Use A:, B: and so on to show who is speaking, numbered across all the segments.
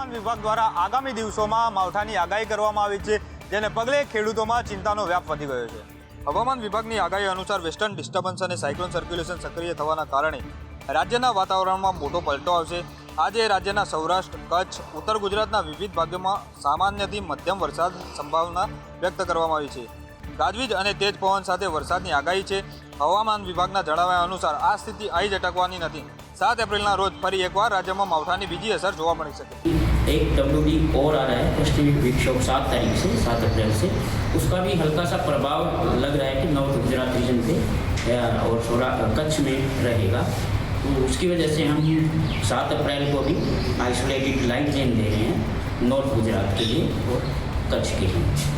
A: હવામાન વિભાગ દ્વારા આગામી દિવસોમાં માવઠાની આગાહી કરવામાં આવી છે, જેને પગલે ખેડૂતોમાં ચિંતાનો વ્યાપ વધી ગયો છે. હવામાન વિભાગની આગાહી અનુસાર વેસ્ટર્ન ડિસ્ટર્બન્સ અને સાયક્લોન સર્ક્યુલેશન સક્રિય થવાના કારણે રાજ્યના વાતાવરણમાં મોટો પલટો આવશે. આજે રાજ્યના સૌરાષ્ટ્ર, કચ્છ, ઉત્તર ગુજરાતના વિવિધ ભાગોમાં સામાન્યથી મધ્યમ વરસાદ સંભાવના વ્યક્ત કરવામાં આવી છે. ગાજવીજ અને તેજ પવન સાથે વરસાદની આગાહી છે. હવામાન વિભાગના જણાવ્યા અનુસાર આ સ્થિતિ અહીં જ અટકવાની નથી. 7 એપ્રિલના રોજ ફરી એકવાર રાજ્યમાં માવઠાની બીજી અસર જોવા મળી શકે.
B: एक WD और आ रहा है पश्चिमी विक्षोभ 7 तारीख से 7 अप्रैल से, उसका भी हल्का सा प्रभाव लग रहा है कि नॉर्थ गुजरात रीजन पे और कच्छ में रहेगा. तो उसकी वजह से हम 7 अप्रैल को भी आइसोलेटेड लाइट रेन दे रहे हैं नॉर्थ गुजरात के लिए और कच्छ के लिए.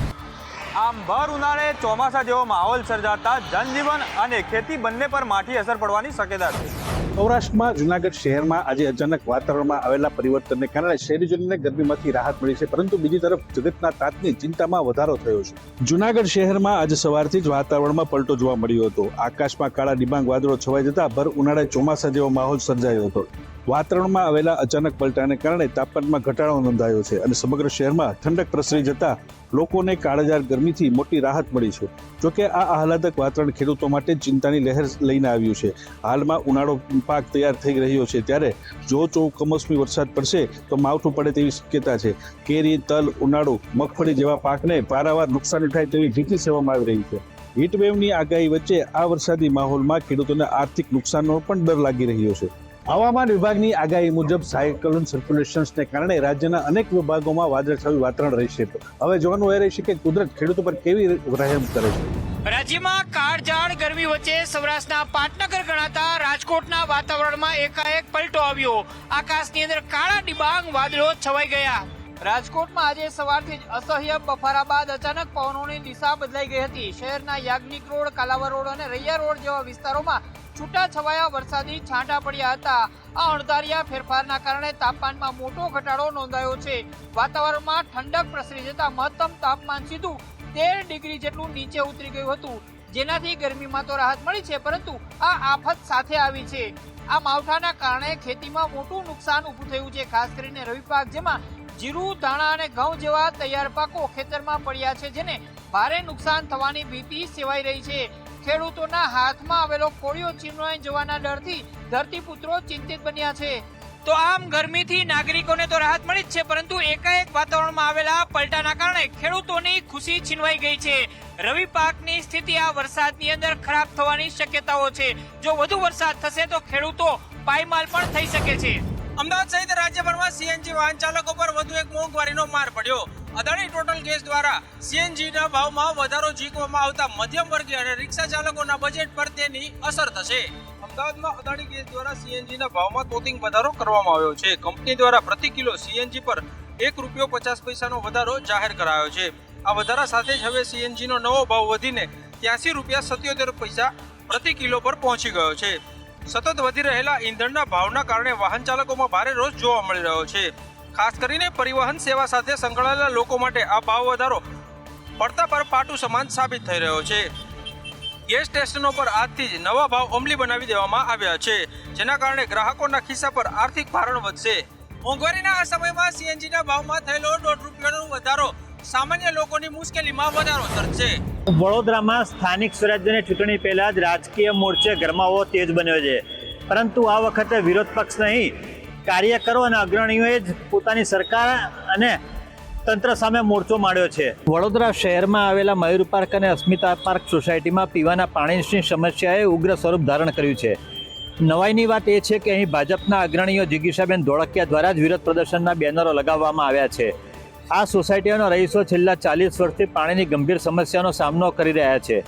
A: આમ ભર ઉનાળે ચોમાસા જેવો માહોલ સર્જાતા જનજીવન અને ખેતી બંને પર માઠી અસર પડવાની શક્યતા છે.
C: સૌરાષ્ટ્રમાં જૂનાગઢ શહેરમાં આજે અચાનક વાતાવરણમાં આવેલા પરિવર્તનને કારણે શહેરીજનોને ગરમીમાંથી રાહત મળી છે, પરંતુ બીજી તરફ જગતના તાતની ચિંતામાં વધારો થયો છે. જૂનાગઢ શહેરમાં આજે સવારથી જ વાતાવરણમાં પલટો જોવા મળ્યો હતો. આકાશમાં કાળા ડિબાંગ વાદળો છવાઈ જતા ભર ઉનાળે ચોમાસા જેવો માહોલ સર્જાયો હતો. વાતાવરણમાં આવેલા અચાનક પલટાને કારણે તાપમાનમાં ઘટાડો નોંધાયો છે અને સમગ્ર શહેરમાં ઠંડક પ્રસરી જતા લોકોને કાળઝાળ ગરમીથી મોટી રાહત મળી છે. જોકે આ આહલાદક વાતાવરણ ખેડૂતો માટે ચિંતાની લહેર લઈને આવ્યું છે. હાલમાં ઉનાળો પાક તૈયાર થઈ રહ્યો છે, ત્યારે જો કમોસમી વરસાદ પડશે તો માવઠું પડે તેવી શક્યતા છે. કેરી, તલ, ઉનાળુ, મગફળી જેવા પાકને પારાવાર નુકસાન થાય તેવી ભીતિ સેવામાં આવી રહી છે. હીટવેવની આગાહી વચ્ચે આ વરસાદી માહોલમાં ખેડૂતોને આર્થિક નુકસાનનો પણ ડર લાગી રહ્યો છે. હવામાન વિભાગની આગાહી મુજબ સાયક્લોન સર્ક્યુલેશન્સને કારણે રાજ્યના અનેક વિભાગોમાં વાદળછાયું વાતાવરણ રહેશે. હવે જોવાનું એ રહેશે કે કુદરત ખેડૂતો પર કેવી રહેમ કરે છે.
D: રાજ્યમાં કાળઝાળ ગરમી વચ્ચે સૌરાષ્ટ્રના પાટનગર ગણાતા રાજકોટના વાતાવરણમાં એકાએક પલટો આવ્યો. આકાશની અંદર કાળા ડિબાંગ વાદળો છવાઈ ગયા. રાજકોટમાં આજે સવારથી જ અસહ્ય બફારા બાદ અચાનક પવનોની દિશા બદલાઈ ગઈ હતી. શહેરના યાજ્ઞિક રોડ, કાલાવર રોડ અને રૈયા રોડ જેવા વિસ્તારોમાં છૂટા છવાયા વરસાદી છાંટા પડ્યા હતા. આ અણધાર્યા ફેરફારના કારણે તાપમાનમાં મોટો ઘટાડો નોંધાયો છે. વાતાવરણમાં ઠંડક પ્રસરી જતા મહત્તમ તાપમાન સીધું 13 ડિગ્રી જેટલું નીચે ઉતરી ગયું હતું, જેનાથી ગરમીમાં તો રાહત મળી છે, પરંતુ આ આફત સાથે આવી છે. આ માવઠાના કારણે ખેતીમાં મોટું નુકસાન ઊભું થયું છે. ખાસ કરીને રવિ પાક, જેમાં જીરું, ધાણા અને ઘઉં જેવા તૈયાર પાકો ખેતરમાં પડ્યા છે, જેને ભારે નુકસાન થવાની ભીતિ સેવાઈ રહી છે. ખેડૂતોના હાથમાં આવેલો કોળિયો છીનવાઈ જવાના ડરથી ધરતીપુત્રો ચિંતિત બન્યા છે. તો આમ ગરમીથી નાગરિકોને તો રાહત મળી જ છે, પરંતુ એકાએક વાતાવરણમાં આવેલા પલટાના કારણે ખેડૂતોની ખુશી છીનવાઈ ગઈ છે. રવિ પાકની સ્થિતિ આ વરસાદની અંદર ખરાબ થવાની શક્યતાઓ છે. જો વધુ વરસાદ થશે તો ખેડૂતો પાયમાલ પણ થઈ શકે છે.
E: અમદાવાદ સહિત રાજ્યભરમાં સીએનજી વાહન ચાલકો પર વધુ એક મોંઘવારીનો માર પડ્યો. અદાણી ટોટલ ગેસ દ્વારા સીએનજીના ભાવમાં વધારો ઝીકવામાં આવતા મધ્યમ વર્ગીય અને રિક્ષા ચાલકોના બજેટ પર તેની અસર થશે. અમદાવાદમાં અદાણી ગેસ દ્વારા સીએનજીના ભાવમાં તોતિંગ વધારો કરવામાં આવ્યો છે. કંપની દ્વારા પ્રતિ કિલો સીએનજી પર ₹1.50નો વધારો જાહેર કરાયો છે. આ વધારા સાથે જ હવે સીએનજીનો નવો ભાવ વધીને ₹83.77 પ્રતિ કિલો પર પહોંચી ગયો છે. સતત વધી રહેલા ઈંધણના ભાવના કારણે વાહન ચાલકોમાં ભારે રોષ જોવા મળી રહ્યો છે. ખાસ કરીને પરિવહન સેવા સાથે સંકળાયેલા લોકો માટે આ ભાવ વધારો પડતા પર પાટું સમાન સાબિત થઈ રહ્યો છે. ગેસ સ્ટેશનો પર આજથી જ નવા ભાવ અમલી બનાવી દેવામાં આવ્યા છે, જેના કારણે ગ્રાહકોના ખિસ્સા પર આર્થિક ભારણ વધશે. મોંઘવારીના આ સમયમાં સીએનજીના ભાવમાં થયેલો ₹1.5નો વધારો સામાન્ય લોકોની મુશ્કેલીમાં વધારો સર્જશે.
F: વડોદરામાં સ્થાનિક સ્વરાજ્યની ચૂંટણી પહેલા જ રાજકીય મોરચે ગરમાવો તેજ બન્યો છે, પરંતુ આ વખતે વિરોધ પક્ષ નહીં, કાર્યકરો અને અગ્રણીઓએ જ પોતાની સરકાર અને તંત્ર સામે મોરચો માંડ્યો છે. વડોદરા શહેરમાં આવેલા મયુર પાર્ક અને અસ્મિતા પાર્ક સોસાયટીમાં પીવાના પાણીની સમસ્યાએ ઉગ્ર સ્વરૂપ ધારણ કર્યું છે. નવાઈની વાત એ છે કે અહીં ભાજપના અગ્રણીઓ જિગીશાબેન ધોળકિયા દ્વારા જ વિરોધ પ્રદર્શનના બેનરો લગાવવામાં આવ્યા છે. આ સોસાયટીઓના રહીશો છેલ્લા 40 વર્ષથી પાણીની ગંભીર સમસ્યાનો સામનો કરી રહ્યા છે.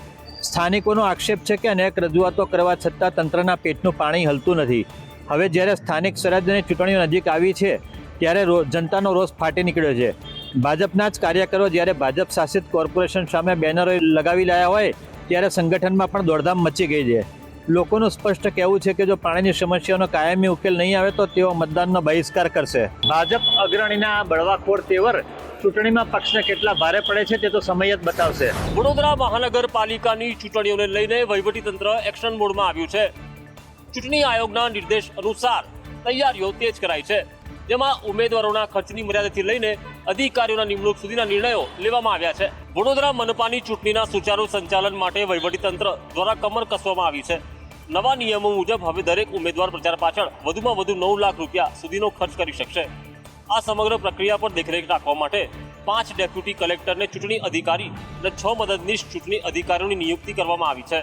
F: સ્થાનિકોનો આક્ષેપ છે કે અનેક રજૂઆતો કરવા છતાં તંત્રના પેટનું પાણી હલતું નથી. હવે જ્યારે સ્થાનિક સ્વરાજ્યની ચૂંટણીઓ નજીક આવી છે, ત્યારે જનતાનો રોષ ફાટી નીકળ્યો છે. ભાજપના જ કાર્યકરો જ્યારે ભાજપ શાસિત કોર્પોરેશન સામે બેનરો લગાવી રહ્યા હોય, ત્યારે સંગઠનમાં પણ દોડધામ મચી ગઈ છે. લોકોનું સ્પષ્ટ કહેવું છે કે જો પાણીની સમસ્યાનો કાયમી ઉકેલ નહીં આવે તો તેઓ મતદાનનો બહિષ્કાર કરશે. ભાજપ અગ્રણીના બળવાખોર તેવર ચૂંટણીમાં પક્ષને કેટલા ભારે પડે છે તે તો સમય જ બતાવશે.
G: વડોદરા મહાનગરપાલિકાની ચૂંટણીઓને લઈને વહીવટીતંત્ર એક્શન મોડમાં આવ્યું છે. ચૂંટણી આયોગના નિર્દેશ અનુસાર તૈયારીઓ તેજ કરાઈ છે. જેમાં ઉમેદવારોના ખર્ચની મર્યાદાથી લઈને અધિકારીઓના નિમણૂક સુધીના નિર્ણયો લેવામાં આવ્યા છે. વડોદરા મનપાની ચૂંટણીના સુચારુ સંચાલન માટે વહીવટીતંત્ર દ્વારા કમર કસવામાં આવી છે. નવા નિયમો મુજબ હવે દરેક ઉમેદવાર પ્રચાર પાછળ વધુમાં વધુ 9 લાખ રૂપિયા સુધીનો ખર્ચ કરી શકશે. આ સમગ્ર પ્રક્રિયા પર દેખરેખ રાખવા માટે 5 ડેપ્યુટી કલેક્ટરને ચૂંટણી અધિકારી અને 6 મદદનીશ ચૂંટણી અધિકારીઓની નિયુક્તિ કરવામાં આવી છે.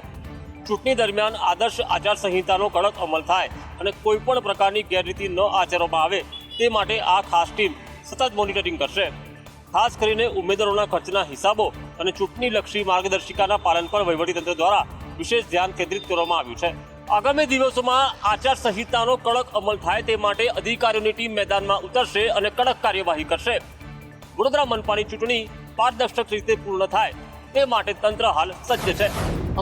G: ચૂંટણી દરમિયાન આદર્શ આચારસંહિતાનો કડક અમલ થાય અને કોઈપણ પ્રકારની ગેરરીતિ ન આચરવામાં આવે તે માટે આ ખાસ ટીમ સતત મોનિટરિંગ કરશે. ખાસ કરીને ઉમેદવારોના ખર્ચના હિસાબો અને ચૂંટણીલક્ષી માર્ગદર્શિકાના પાલન પર વહીવટીતંત્ર દ્વારા વિશેષ ધ્યાન કેન્દ્રિત કરવામાં આવ્યું છે. આગામી દિવસોમાં આચારસંહિતાનો કડક અમલ થાય તે માટે અધિકારીઓની ટીમ મેદાનમાં ઉતરશે અને કડક કાર્યવાહી કરશે. વડોદરા મનપાની ચૂંટણી પારદર્શક રીતે પૂર્ણ થાય તે માટે તંત્ર હાલ સજ્જ છે.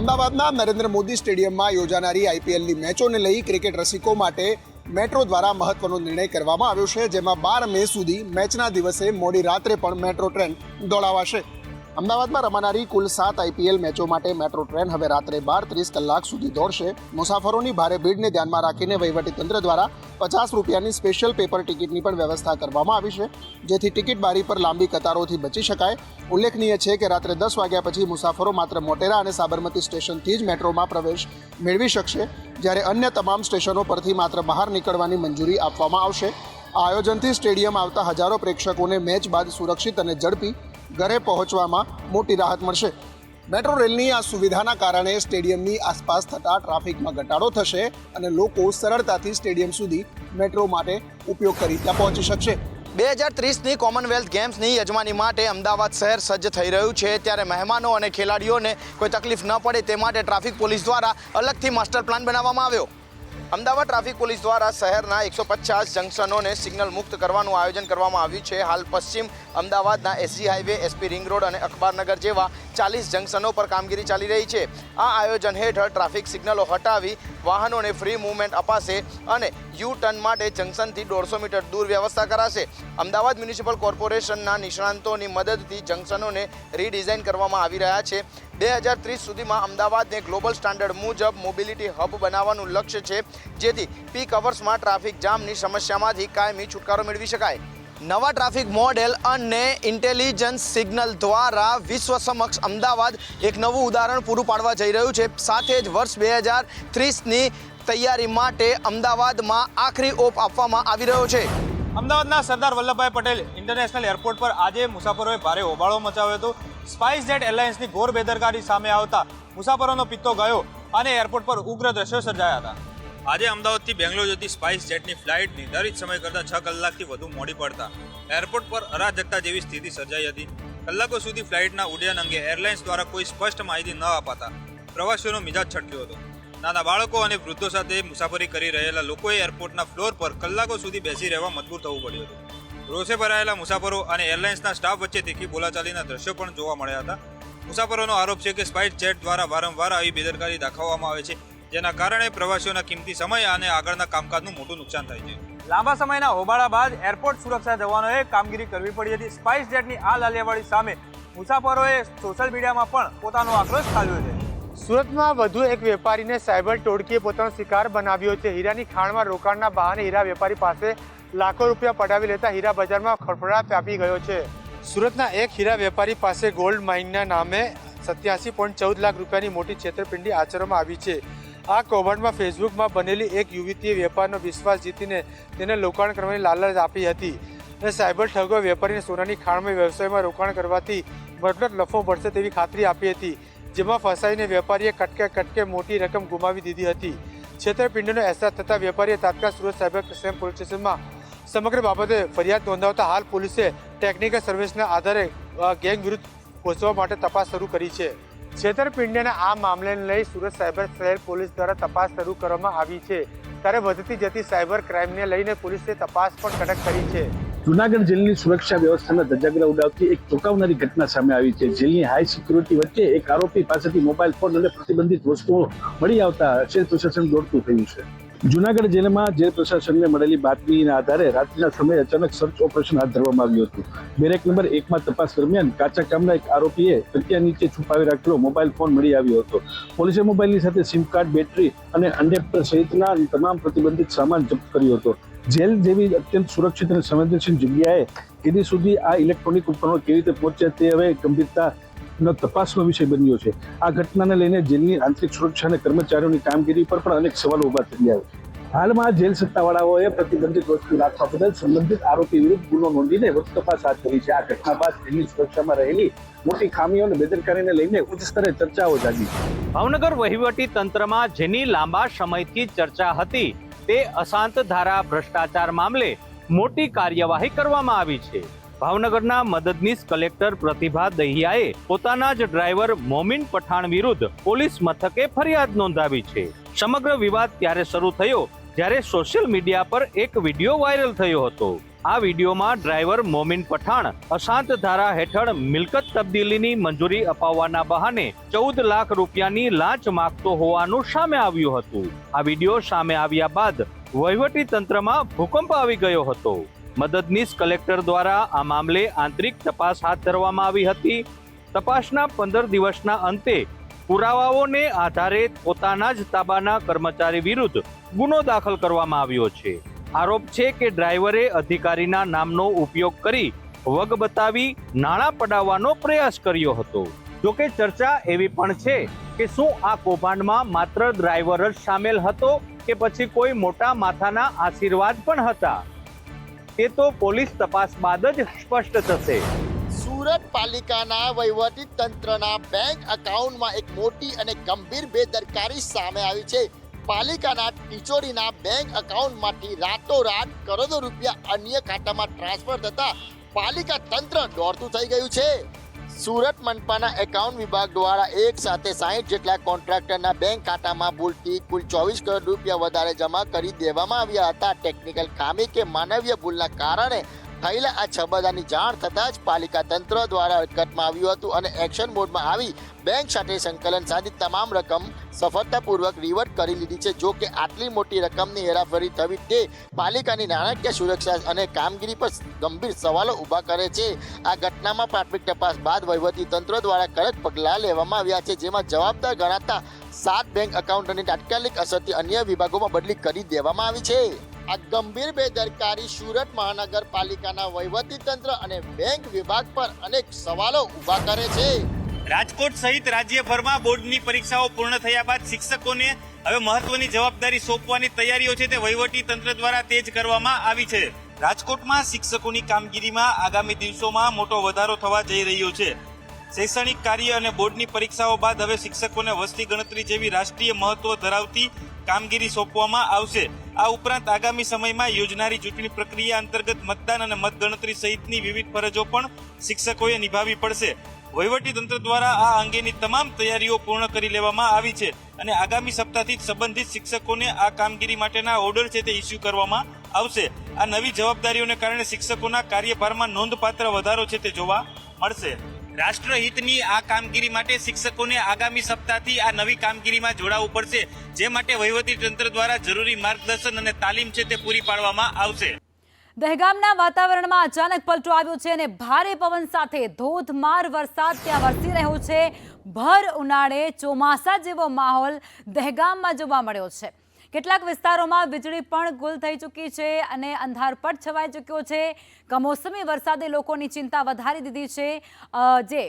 H: અમદાવાદના નરેન્દ્ર મોદી સ્ટેડિયમમાં યોજાનારી આઈપીએલની મેચોને લઈ ક્રિકેટ રસિકો માટે મેટ્રો દ્વારા મહત્વનો નિર્ણય કરવામાં આવ્યો છે, જેમાં 12 મે સુધી મેચના દિવસે મોડી રાત્રે પણ મેટ્રો ટ્રેન દોડાવાશે. અમદાવાદમાં રમાનારી કુલ 7 આઈપીએલ મેચો માટે મેટ્રો ટ્રેન હવે રાત્રે 12:30 કલાક સુધી દોડશે. મુસાફરોની ભારે ભીડને ધ્યાનમાં રાખીને વહીવટીતંત્ર દ્વારા 50 રૂપિયાની સ્પેશિયલ પેપર ટિકિટની પણ વ્યવસ્થા કરવામાં આવી છે, જેથી ટિકિટ બારી પર લાંબી કતારોથી બચી શકાય. ઉલ્લેખનીય છે કે રાત્રે 10 વાગ્યા પછી મુસાફરો માત્ર મોટેરા અને સાબરમતી સ્ટેશનથી જ મેટ્રોમાં પ્રવેશ મેળવી શકશે, જ્યારે અન્ય તમામ સ્ટેશનો પરથી માત્ર બહાર નીકળવાની મંજૂરી આપવામાં આવશે. આ આયોજનથી સ્ટેડિયમ આવતા હજારો પ્રેક્ષકોને મેચ બાદ સુરક્ષિત અને ઝડપી ઘરે પહોંચવામાં મોટી રાહત મળશે. મેટ્રો રેલની આ સુવિધાના કારણે સ્ટેડિયમની આસપાસ થતા ટ્રાફિકમાં ઘટાડો થશે અને લોકો સરળતાથી સ્ટેડિયમ સુધી મેટ્રો માટે ઉપયોગ કરી ત્યાં પહોંચી શકશે. 2030ની કોમનવેલ્થ ગેમ્સની યજમાની માટે અમદાવાદ શહેર સજ્જ થઈ રહ્યું છે, ત્યારે મહેમાનો અને ખેલાડીઓને કોઈ તકલીફ ન પડે તે માટે ટ્રાફિક પોલીસ દ્વારા અલગથી માસ્ટર પ્લાન બનાવવામાં આવ્યો. અમદાવાદ ટ્રાફિક પોલીસ દ્વારા શહેરના 150 જંકશનોને સિગ્નલ મુક્ત કરવાનું આયોજન કરવામાં આવ્યું છે. હાલ પશ્ચિમ અમદાવાદના SG highway, SP ring road અને અખબારનગર જેવા 40 જંકશનો પર કામગીરી ચાલી રહી છે. આ આયોજન હેઠળ ટ્રાફિક સિગ્નલો હટાવી વાહનોને ફ્રી મૂવમેન્ટ અપાશે અને યુ ટર્ન માટે જંકશનથી 150 મીટર દૂર વ્યવસ્થા કરાશે. અમદાવાદ મ્યુનિસિપલ કોર્પોરેશનના નિષ્ણાંતોની મદદથી જંકશનોને રીડિઝાઇન કરવામાં આવી રહ્યા છે. 2030 સુધીમાં અમદાવાદને ગ્લોબલ સ્ટાન્ડર્ડ મુજબ મોબિલિટી હબ બનાવવાનું લક્ષ્ય છે, જેથી પીક અવર્સમાં ટ્રાફિક જામની સમસ્યામાંથી કાયમી છુટકારો મેળવી શકાય. નવા ટ્રાફિક મોડેલ અને ઇન્ટેલિજન્સ સિગ્નલ દ્વારા વિશ્વ સમક્ષ અમદાવાદ એક નવું ઉદાહરણ પૂરું પાડવા જઈ રહ્યું છે. સાથે જ વર્ષ 2030ની તૈયારી માટે અમદાવાદમાં આખરી ઓપ આપવામાં આવી રહ્યો છે.
A: અમદાવાદના સરદાર વલ્લભભાઈ પટેલ ઇન્ટરનેશનલ એરપોર્ટ પર આજે મુસાફરોએ ભારે હોબાળો મચાવ્યો હતો. સ્પાઇસ જેટ એરલાઇન્સની ઘોર બેદરકારી સામે આવતા મુસાફરોનો પિત્તો ગયો અને એરપોર્ટ પર ઉગ્ર દ્રશ્યો સર્જાયા હતા. આજે અમદાવાદથી બેંગ્લોર જતી સ્પાઇસ જેટની ફ્લાઇટ નિર્ધારિત સમય કરતાં 6 કલાકથી વધુ મોડી પડતા એરપોર્ટ પર અરાજકતા જેવી સ્થિતિ સર્જાઈ હતી. કલાકો સુધી ફ્લાઇટના ઉડ્ડયન અંગે એરલાઇન્સ દ્વારા કોઈ સ્પષ્ટ માહિતી ન અપાતા પ્રવાસીઓનો મિજાજ છટક્યો હતો. નાના બાળકો અને વૃદ્ધો સાથે મુસાફરી કરી રહેલા લોકોએ એરપોર્ટના ફ્લોર પર કલાકો સુધી બેસી રહેવા મજબૂર થવું પડ્યું હતું. રોષે ભરાયેલા મુસાફરો અને એરલાઇન્સના સ્ટાફ વચ્ચે તીખી બોલાચાલીના દ્રશ્યો પણ જોવા મળ્યા હતા. મુસાફરોનો આરોપ છે કે સ્પાઇસ જેટ દ્વારા વારંવાર આવી બેદરકારી દાખવવામાં આવે છે, જેના કારણે પ્રવાસીઓના કિંમતી સમય અને આગળના કામકાજનું મોટું નુકસાન થાય છે. લાંબા સમયના હોબાળા બાદ એરપોર્ટ સુરક્ષા જવાનોએ કામગીરી કરવી પડી હતી. સ્પાઇસ જેટની આ લાલિયાવાડી સામે મુસાફરોએ સોશિયલ મીડિયામાં પણ પોતાનો આક્રોશ ઠાલવ્યો છે.
I: સુરતમાં વધુ એક વેપારીને સાયબર ટોળકીએ પોતાનો શિકાર બનાવ્યો છે. હીરાની ખાણમાં રોકાણના બહાને હીરા વેપારી પાસે લાખો રૂપિયા પડાવી લેતા હીરા બજારમાં ખળભળાટ વ્યાપી ગયો છે. સુરતના એક હીરા વેપારી પાસે ગોલ્ડ માઇનના નામે 87.14 લાખ રૂપિયાની મોટી છેતરપિંડી આચરવામાં આવી છે. આ કૌભાંડમાં ફેસબુકમાં બનેલી એક યુવતીએ વેપારનો વિશ્વાસ જીતીને તેને રોકાણ કરવાની લાલચ આપી હતી અને સાયબર ઠગોએ વેપારીને સોનાની ખાણમાં વ્યવસાયમાં રોકાણ કરવાથી મતલબ નફો મળશે તેવી ખાતરી આપી હતી, જેમાં ફસાઈને વેપારીએ કટકે મોટી રકમ ગુમાવી દીધી હતી. છેતરપિંડીનો અહેસાસ થતાં વેપારીએ તાત્કાલિક સુરત સાયબર ક્રાઇમ પોલીસ સ્ટેશનમાં સમગ્ર બાબતે ફરિયાદ નોંધાવતા હાલ પોલીસે ટેકનિકલ સર્વિસના આધારે ગેંગ વિરુદ્ધ પહોંચવા માટે તપાસ શરૂ કરી છે. છેતરપિંડીના આ મામલાને લઈ સુરત સાયબર સેલ પોલીસ દ્વારા તપાસ શરૂ કરવામાં આવી છે, ત્યારે વધતી જતી સાયબર ક્રાઇમને લઈને પોલીસે તપાસ પણ કડક કરી છે.
C: જૂનાગઢ જેલની સુરક્ષા વ્યવસ્થાના ધજાગરા ઉડાવતી એક ચોંકાવનારી ઘટના સામે આવી છે. જેલની હાઈ સિક્યુરિટી વચ્ચે એક આરોપી પાસેથી મોબાઈલ ફોન અને પ્રતિબંધિત વસ્તુઓ મળી આવતા જેલ પ્રશાસન દોડતું થયું છે. જૂનાગઢ જેલમાં જેલ પ્રશાસનને મળેલી બાતમીના આધારે રાત્રિના સમયે અચાનક સર્ચ ઓપરેશન હાથ ધરવામાં આવ્યું હતું. બેરેક નંબર 1માં તપાસ દરમિયાન કાચા કામના એક આરોપીએ તકિયા નીચે છુપાવી રાખેલો મોબાઈલ ફોન મળી આવ્યો હતો. પોલીસે મોબાઈલની સાથે સિમ કાર્ડ, બેટરી અને અડેપ્ટર સહિતના તમામ પ્રતિબંધિત સામાન જપ્ત કર્યો હતો. જેલ જેવી અત્યંત સુરક્ષિત અને સંવેદનશીલ જગ્યાએ કેદી સુધી આ ઇલેક્ટ્રોનિક ઉપકરણો કેવી રીતે પહોંચ્યા તે હવે ગંભીરતાનો તપાસનો વિષય બન્યો છે. આ ઘટનાને લઈને જેલની આંતરિક સુરક્ષા અને કર્મચારીઓની કામગીરી પર પણ અનેક સવાલો ઉભા થઈ રહ્યા છે. હાલમાં જેલ સત્તાવાળાઓએ પ્રતિબંધિત વસ્તુ રાખવા બદલ સંબંધિત આરોપી વિરુદ્ધ ગુનો નોંધીને વધુ તપાસ હાથ ધરી છે. આ ઘટના બાદ જેલની સુરક્ષામાં રહેલી મોટી ખામીઓ અને બેદરકારીને લઈને ઉચ્ચ સ્તરે ચર્ચાઓ જાગી.
J: ભાવનગર વહીવટી તંત્રમાં જેની લાંબા સમયથી ચર્ચા હતી તે અશાંત ધારા ભ્રષ્ટાચાર મામલે મોટી કાર્યવાહી કરવામાં આવી છે. ભાવનગરના મદદનીશ કલેક્ટર પ્રતિભા દહિયાએ પોતાના જ ડ્રાઈવર મોમીન પઠાણ વિરુદ્ધ પોલીસ મથકે ફરિયાદ નોંધાવી છે. સમગ્ર વિવાદ ત્યારે શરૂ થયો જ્યારે સોશિયલ મીડિયા પર એક વિડીયો વાયરલ થયો હતો. આ વિડીયોમાં ડ્રાઈવર મોમીન પઠાણ અશાંત ધારા હેઠળ મિલકત તબદીલીની મંજૂરી અપાવવાના બહાને 14 લાખ રૂપિયાની લાંચ માંગતો હોવાનું સામે આવ્યું હતું. આ વિડીયો સામે આવ્યા બાદ વહીવટી તંત્રમાં ભૂકંપ આવી ગયો હતો. મદદનીશ કલેક્ટર દ્વારા આ મામલે આંતરિક તપાસ હાથ ધરવામાં આવી હતી. તપાસના 15 દિવસના અંતે પુરાવાઓને આધારે પોતાના જ તાબાના કર્મચારી વિરુદ્ધ ગુનો દાખલ કરવામાં આવ્યો છે. આરોપ છે કે ડ્રાઈવરે અધિકારીના નામનો ઉપયોગ કરી વગ બતાવી નાણાં પડાવવાનો પ્રયાસ કર્યો હતો. જોકે ચર્ચા એવી પણ છે કે શું આ કૌભાંડમાં માત્ર ડ્રાઈવર જ સામેલ હતો કે પછી કોઈ મોટા માથાના આશીર્વાદ પણ હતા, તે તો પોલીસ તપાસ બાદ જ સ્પષ્ટ થશે.
K: સુરત પાલિકાના વહીવટી તંત્રના બેંક એકાઉન્ટમાં એક મોટી અને ગંભીર બેદરકારી સામે આવી છે. પાલિકાના તિજોરીના બેંક એકાઉન્ટમાંથી રાતોરાત કરોડો રૂપિયા અન્ય ખાતામાં ટ્રાન્સફર થતા પાલિકા તંત્ર દોડતું થઈ ગયું છે. સુરત મનપાના એકાઉન્ટ વિભાગ દ્વારા એક સાથે 60 જેટલા કોન્ટ્રાક્ટરના બેંક ખાતામાં ભૂલથી કુલ 24 કરોડ રૂપિયા વધારે જમા કરી દેવામાં આવ્યા હતા. ટેકનિકલ ખામી કે માનવીય ભૂલના કારણે થયેલા આ છબરડાની જાણ થતાં જ પાલિકા તંત્ર દ્વારા હરકતમાં આવ્યું હતું અને એક્શન મોડમાં આવી બેંક સાથે સંકલન સાધી તમામ રકમ સફળતાપૂર્વક રિવર્ટ કરી લીધી છે. જો કે આટલી મોટી રકમની હેરાફેરી થવી તે પાલિકાની નાણાકીય સુરક્ષા અને કામગીરી પર ગંભીર સવાલો ઊભા કરે છે. આ ઘટનામાં પ્રાથમિક તપાસ બાદ વહીવટી તંત્ર દ્વારા કડક પગલાં લેવામાં આવ્યા છે, જેમાં જવાબદાર ગણાતા 7 બેંક એકાઉન્ટની તાત્કાલિક અસરથી અન્ય વિભાગોમાં બદલી કરી દેવામાં આવી છે. આ ગંભીર બેદરકારી સુરત મહાનગરપાલિકાના વહીવટી તંત્ર અને બેંક વિભાગ પર અનેક સવાલો ઊભા કરે છે.
A: રાજકોટ સહિત રાજ્યભરમાં બોર્ડની પરીક્ષાઓ પૂર્ણ થયા બાદ શિક્ષકોને હવે મહત્વની જવાબદારી સોંપવાની તૈયારીઓ છે તે વહીવટી તંત્ર દ્વારા તેજ કરવામાં આવી છે. રાજકોટમાં શિક્ષકોની કામગીરીમાં આગામી દિવસોમાં મોટો વધારો થવા જઈ રહ્યો છે. શૈક્ષણિક કાર્ય અને બોર્ડની પરીક્ષાઓ બાદ હવે શિક્ષકોને વસ્તી ગણતરી જેવી રાષ્ટ્રીય મહત્વ ધરાવતી કામગીરી સોંપવામાં આવશે. આ ઉપરાંત આગામી સમયમાં યોજનારી ચૂંટણી પ્રક્રિયા અંતર્ગત મતદાન અને મતગણતરી સહિતની વિવિધ ફરજો પણ શિક્ષકોએ નિભાવવી પડશે. વહીવટી તંત્ર દ્વારા આ અંગેની તમામ તૈયારીઓ પૂર્ણ કરી લેવામાં આવી છે અને આગામી સપ્તાહથી જ સંબંધિત શિક્ષકોને આ કામગીરી માટેના ઓર્ડર છે તે ઇસ્યુ કરવામાં આવશે. આ નવી જવાબદારીઓને કારણે શિક્ષકોના કાર્યભારમાં નોંધપાત્ર વધારો છે તે જોવા મળશે. રાષ્ટ્રહિતની આ કામગીરી માટે શિક્ષકોને આગામી સપ્તાહથી આ નવી કામગીરીમાં જોડાવવું પડશે, જે માટે વહીવટી તંત્ર દ્વારા જરૂરી માર્ગદર્શન અને તાલીમ છે તે પૂરી પાડવામાં આવશે.
L: દહેગામના વાતાવરણમાં અચાનક પલટો આવ્યો છે અને ભારે પવન સાથે ધોધમાર વરસાદ ત્યાં વરસી રહ્યો છે. ભર ઉનાળે ચોમાસા જેવો માહોલ દહેગામમાં જોવા મળ્યો છે. કેટલાક વિસ્તારોમાં વીજળી પણ ગુલ થઈ ચૂકી છે અને અંધારપટ છવાઈ ચૂક્યો છે. કમોસમી વરસાદે લોકોની ચિંતા વધારી દીધી છે. જે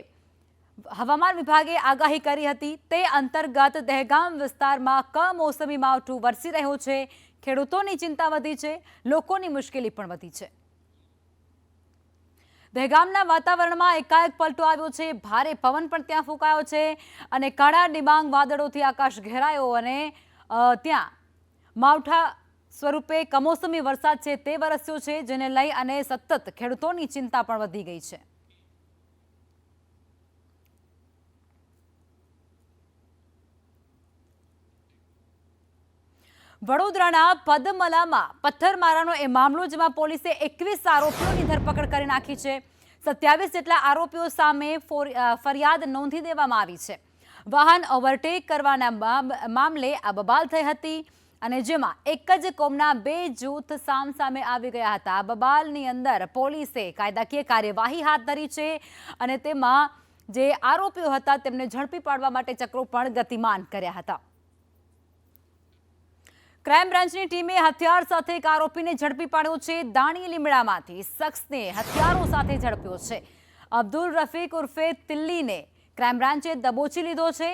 L: હવામાન વિભાગે આગાહી કરી હતી તે અંતર્ગત દહેગામ વિસ્તારમાં કમોસમી માવઠું વરસી રહ્યું છે. ખેડૂતોની ચિંતા વધી છે, લોકોની મુશ્કેલી પણ વધી છે. દહેગામના વાતાવરણમાં એકાએક પલટો આવ્યો છે. ભારે પવન પણ ત્યાં ફૂંકાયો છે અને કાળા ડિબાંગ વાદળોથી આકાશ ઘેરાયો અને ત્યાં માવઠા સ્વરૂપે કમોસમી વરસાદ છે તે વરસ્યો છે, જેને લઈ અને સતત ખેડૂતોની ચિંતા પણ વધી ગઈ છે. વડોદરાના પદમલામાં પથ્થરમારાનો એ મામલો, જેમાં પોલીસે 21 આરોપીઓની ધરપકડ કરી નાખી છે. 27 જેટલા આરોપીઓ સામે ફરિયાદ નોંધી દેવામાં આવી છે. વાહન ઓવરટેક કરવાના મામલે આ બબાલ થઈ હતી અને જેમાં એક જ કોમના 2 જૂથ સામે આવી ગયા હતા. આ બબાલની અંદર પોલીસે કાયદાકીય કાર્યવાહી હાથ ધરી છે અને તેમાં જે આરોપીઓ હતા તેમને ઝડપી પાડવા માટે ચક્રો પણ ગતિમાન કર્યા હતા. ક્રાઇમ બ્રાન્ચની ટીમે હથિયાર સાથે એક આરોપીને ઝડપી પાડ્યો છે. દાણી લીમડામાંથી શખ્સને હથિયારો સાથે ઝડપ્યો છે. અબ્દુલ રફીક ઉર્ફે તિલ્લીને ક્રાઇમ બ્રાન્ચે દબોચી લીધો છે,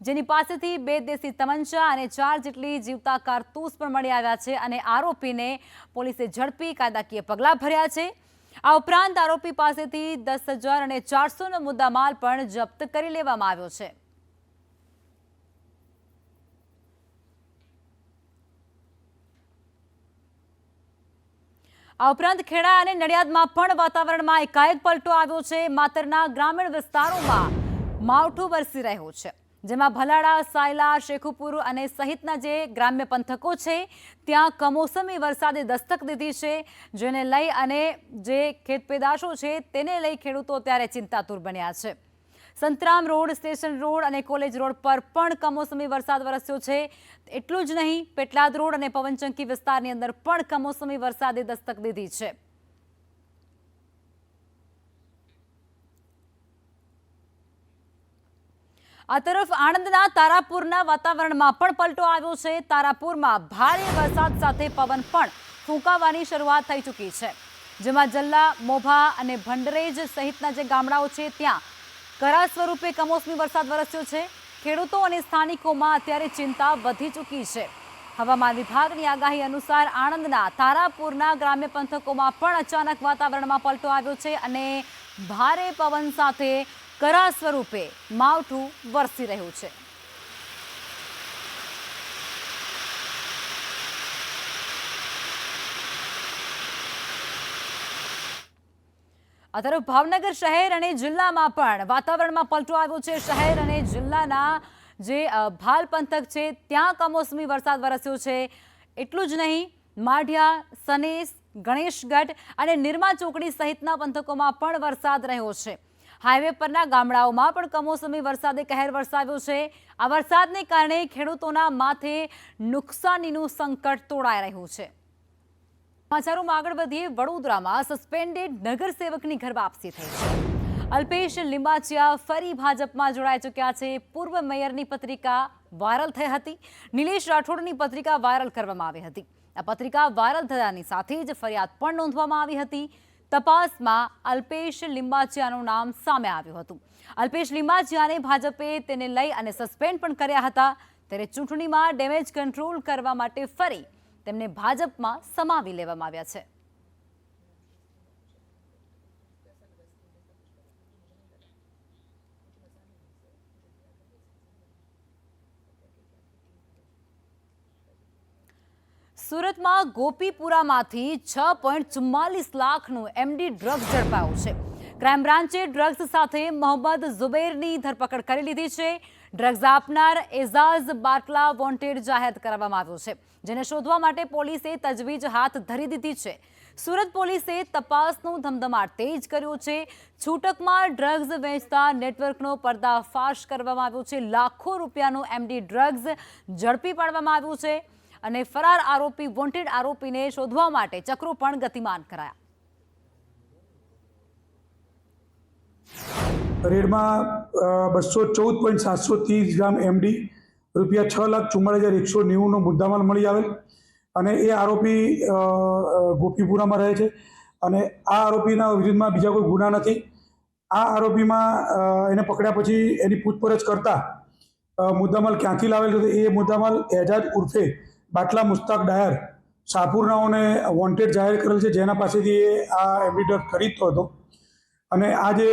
L: જેની પાસેથી 2 દેશી તમંચા અને 4 જેટલી જીવતા કારતૂસ પણ મળી આવ્યા છે અને આરોપીને પોલીસે ઝડપી કાયદાકીય પગલાં ભર્યા છે. આ ઉપરાંત આરોપી પાસેથી 10,000 અને 400નો મુદ્દામાલ પણ જપ્ત કરી લેવામાં આવ્યો છે. આ ઉપરાંત ખેડા અને નડિયાદમાં પણ વાતાવરણમાં એકાએક પલટો આવ્યો છે. માતરના ગ્રામીણ વિસ્તારોમાં માવઠું વરસી રહ્યું છે, જેમાં ભલાડા, સાયલા, શેખુપુર અને સહિતના જે ગ્રામ્ય પંથકો છે ત્યાં કમોસમી વરસાદે દસ્તક દીધી છે, જેને લઈ અને જે ખેત પેદાશો છે તેને લઈ ખેડૂતો ત્યારે ચિંતાતુર બન્યા છે. સંતરામ રોડ, સ્ટેશન રોડ અને કોલેજ રોડ પર પણ કમોસમી વરસાદ વરસ્યો છે. એટલું જ નહીં, પેટલાદ રોડ અને પવનચંકી વિસ્તારની અંદર પણ કમોસમી વરસાદે દસ્તક દીધી છે. આ તરફ આણંદના તારાપુરના વાતાવરણમાં પણ પલટો આવ્યો છે. તારાપુરમાં ભારે વરસાદ સાથે પવન પણ ફૂંકાવાની શરૂઆત થઈ ચૂકી છે, જેમાં જલ્લા, મોભા અને ભંડરેજ સહિતના જે ગામડાઓ છે ત્યાં કરા સ્વરૂપે કમોસમી વરસાદ વરસ્યો છે. ખેડૂતો અને સ્થાનિકોમાં અત્યારે ચિંતા વધી ચૂકી છે. હવામાન વિભાગની આગાહી અનુસાર આણંદના તારાપુરના ગ્રામ્ય પંથકોમાં પણ અચાનક વાતાવરણમાં પલટો આવ્યો છે અને ભારે પવન સાથે કરા સ્વરૂપે માવઠું વરસી રહ્યું છે. આ તરફ ભાવનગર શહેર અને જિલ્લામાં પણ વાતાવરણમાં પલટો આવ્યો છે. શહેર અને જિલ્લાના જે ભાલ પંથક છે ત્યાં કમોસમી વરસાદ વરસ્યો છે. એટલું જ નહીં, માઢિયા, સનેસ, ગણેશગઢ અને નિરમા ચોકડી સહિતના પંથકોમાં પણ વરસાદ રહ્યો છે. હાઈવે પરના ગામડાઓમાં પણ કમોસમી વરસાદે કહેર વરસાવ્યો છે. આ વરસાદને કારણે ખેડૂતોના માથે નુકસાનીનું સંકટ તોડાઈ રહ્યું છે. સમાચારોમાં આગળ વધીએ. વડોદરામાં સસ્પેન્ડેડ નગરસેવકની ઘર વાપસી થઈ છે. અલ્પેશ લિંબાચિયા ફરી ભાજપમાં જોડાઈ ચૂક્યા છે. પૂર્વ મેયરની પત્રિકા વાયરલ થઈ હતી. નિલેશ રાઠોડની પત્રિકા વાયરલ કરવામાં આવી હતી. આ પત્રિકા વાયરલ થયાની સાથે જ ફરિયાદ પણ નોંધવામાં આવી હતી. તપાસમાં અલ્પેશ લિંબાચિયાનું નામ સામે આવ્યું હતું. અલ્પેશ લિંબાચિયાને ભાજપે તેને લઈ અને સસ્પેન્ડ પણ કર્યા હતા. ત્યારે ચૂંટણીમાં ડેમેજ કંટ્રોલ કરવા માટે ફરી તેમને ભાજપમાં સમાવી લેવામાં આવ્યા છે. સુરતમાં ગોપીપુરામાંથી 6.44 લાખનું એમડી ડ્રગ્સ ઝડપાયું છે. ક્રાઇમ બ્રાન્ચે ડ્રગ્સ સાથે મોહમ્મદ ઝુબેરની ધરપકડ કરી લીધી છે. ડ્રગ્સ આપનાર એઝાઝ બાટલા વોન્ટેડ જાહેર કરવામાં આવ્યો છે, જેને શોધવા માટે પોલીસે તજવીજ હાથ ધરી દીધી છે. સુરત પોલીસે તપાસનો ધમધમાટ તેજ કર્યો છે. છૂટકમાં ડ્રગ્સ વેચતા નેટવર્કનો પર્દાફાશ કરવામાં આવ્યો છે. લાખો રૂપિયાનું એમડી ડ્રગ્સ ઝડપી પાડવામાં આવ્યું છે અને ફરાર આરોપી વોન્ટેડ આરોપીને શોધવા માટે ચક્રો પણ ગતિમાન કરાયા.
M: રેડમાં 214.730 ગ્રામ એમડી, રૂપિયા 6,44,190નો મુદ્દામાલ મળી આવેલ અને એ આરોપી ગોપીપુરામાં રહે છે અને આ આરોપીના વિરુદ્ધમાં બીજા કોઈ ગુના નથી. આ આરોપીમાં એને પકડ્યા પછી એની પૂછપરછ કરતા મુદ્દામાલ ક્યાંથી લાવેલ હતો એ મુદ્દામાલ એજાજ ઉર્ફે બાટલા મુસ્તાક ડાયર શાહપુરનાઓને વોન્ટેડ જાહેર કરેલ છે, જેના પાસેથી એ આ એમડી ડ્રગ ખરીદતો હતો. અને આ જે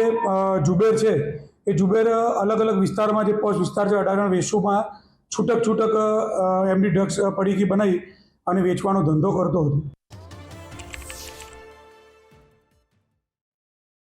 M: જુબેર છે એ જુબેર અલગ અલગ વિસ્તારમાં જે પોસ્ટ વિસ્તાર છે 18 વેસુમાં છૂટક એમડી ડ્રગ્સ પડીકી બનાવી અને વેચવાનો ધંધો કરતો હતો.